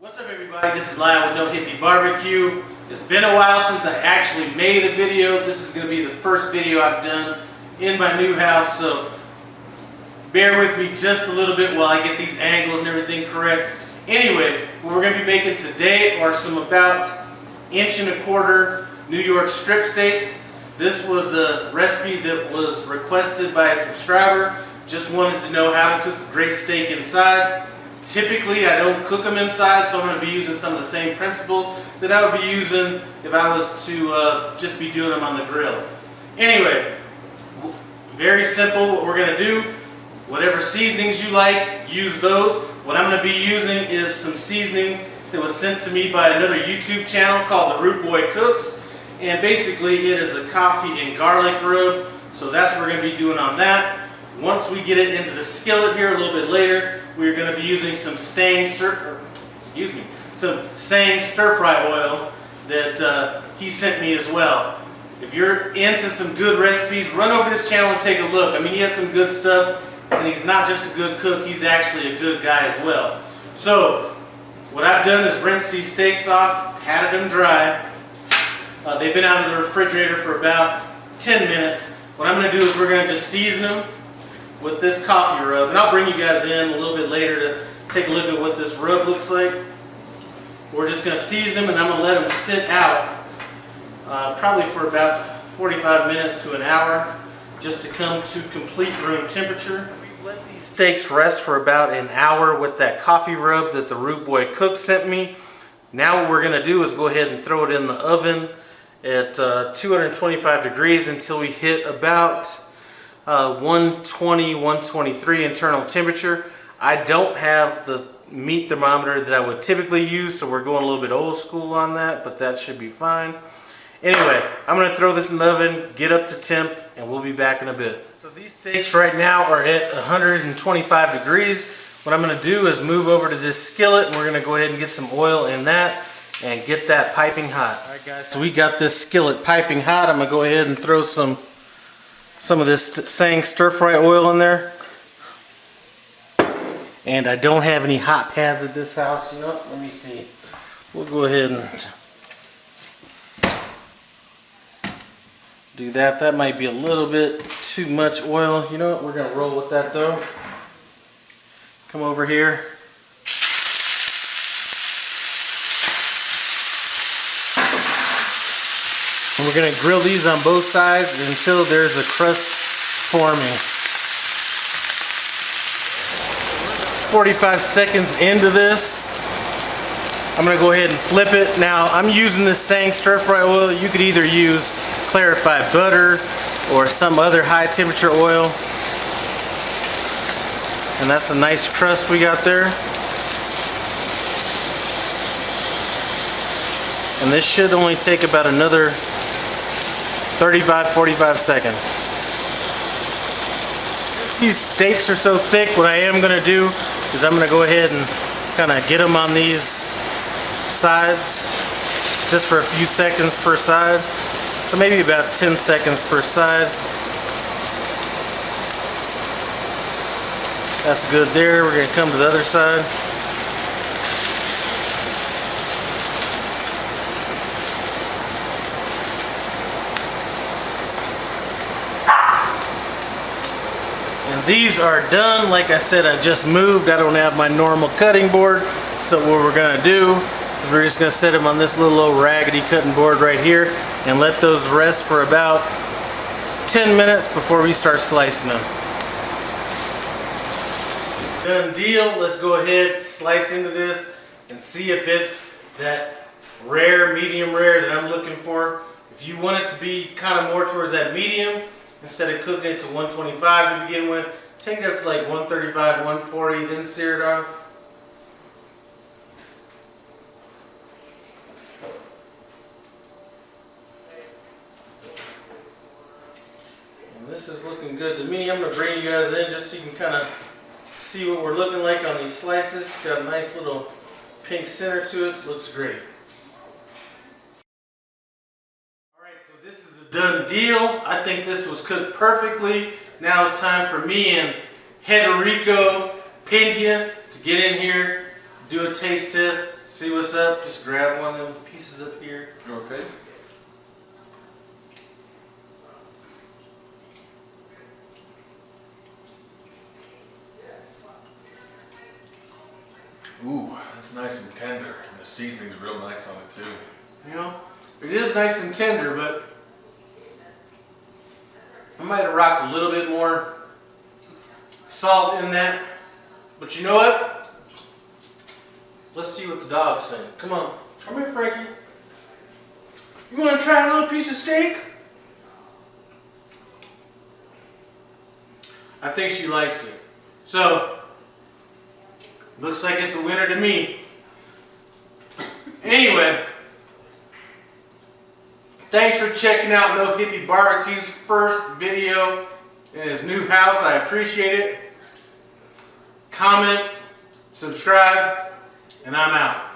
What's up everybody, this is Lyle with No Hippie Barbecue. It's been a while since I actually made a video. This is going to be the first video I've done in my new house, so bear with me just a little bit while I get these angles and everything correct. Anyway, what we're going to be making today are some about 1¼ inch New York strip steaks. This was a recipe that was requested by a subscriber. Just wanted to know how to cook a great steak inside. Typically, I don't cook them inside, so I'm going to be using some of the same principles that I would be using if I was to just be doing them on the grill. Anyway, very simple what we're going to do. Whatever seasonings you like, use those. What I'm going to be using is some seasoning that was sent to me by another YouTube channel called The Root Boy Cooks. And basically, it is a coffee and garlic rub. So that's what we're going to be doing on that. Once we get it into the skillet here a little bit later, we're going to be using some Sang stir-fry oil that he sent me as well. If you're into some good recipes, run over to his channel and take a look. I mean, he has some good stuff, and he's not just a good cook, he's actually a good guy as well. So, what I've done is rinse these steaks off, patted them dry. They've been out of the refrigerator for about 10 minutes. What I'm going to do is we're going to just season them with this coffee rub, and I'll bring you guys in a little bit later to take a look at what this rub looks like. We're just going to season them, and I'm going to let them sit out probably for about 45 minutes to an hour just to come to complete room temperature. We've let these steaks rest for about an hour with that coffee rub that the Root Boy Cook sent me. Now what we're going to do is go ahead and throw it in the oven at 225 degrees until we hit about 120, 123 internal temperature. I don't have the meat thermometer that I would typically use, so we're going a little bit old school on that, but that should be fine. Anyway, I'm going to throw this in the oven, get up to temp, and we'll be back in a bit. So these steaks right now are at 125 degrees. What I'm going to do is move over to this skillet, and we're going to go ahead and get some oil in that and get that piping hot. Alright guys, so we got this skillet piping hot. I'm going to go ahead and throw some of this Sang stir-fry oil in there. And I don't have any hot pads at this house. You know what? Let me see. We'll go ahead and do that. That might be a little bit too much oil. You know what? We're going to roll with that though. Come over here. And we're going to grill these on both sides until there's a crust forming. 45 seconds into this, I'm going to go ahead and flip it. Now, I'm using this Sang stir-fry oil. You could either use clarified butter or some other high temperature oil. And that's a nice crust we got there. And this should only take about another 35-45 seconds. These steaks are so thick, what I am going to do is I'm going to go ahead and kind of get them on these sides just for a few seconds per side. So maybe about 10 seconds per side. That's good there. We're going to come to the other side. And these are done. Like I said, I just moved. I don't have my normal cutting board. So what we're going to do is we're just going to set them on this little old raggedy cutting board right here and let those rest for about 10 minutes before we start slicing them. Done deal. Let's go ahead, slice into this and see if it's that rare, medium rare that I'm looking for. If you want it to be kind of more towards that medium, instead of cooking it to 125 to begin with, take it up to like 135, 140, then sear it off. And this is looking good to me. I'm going to bring you guys in just so you can kind of see what we're looking like on these slices. Got a nice little pink center to it. Looks great. Alright, so this is a done deal. I think this was cooked perfectly. Now it's time for me and Hederico Pindia to get in here, do a taste test, See what's up? Just grab one of them pieces up here. Okay. Ooh, that's nice and tender, and the seasoning's real nice on it too. You know, it is nice and tender, but I might have rocked a little bit more salt in that. But you know what? Let's see what the dog's saying. Come on. Come here, Frankie. You want to try a little piece of steak? I think she likes it. So, looks like it's a winner to me. Anyway, thanks for checking out No Hippie Barbecue's first video in his new house. I appreciate it. Comment, subscribe, and I'm out.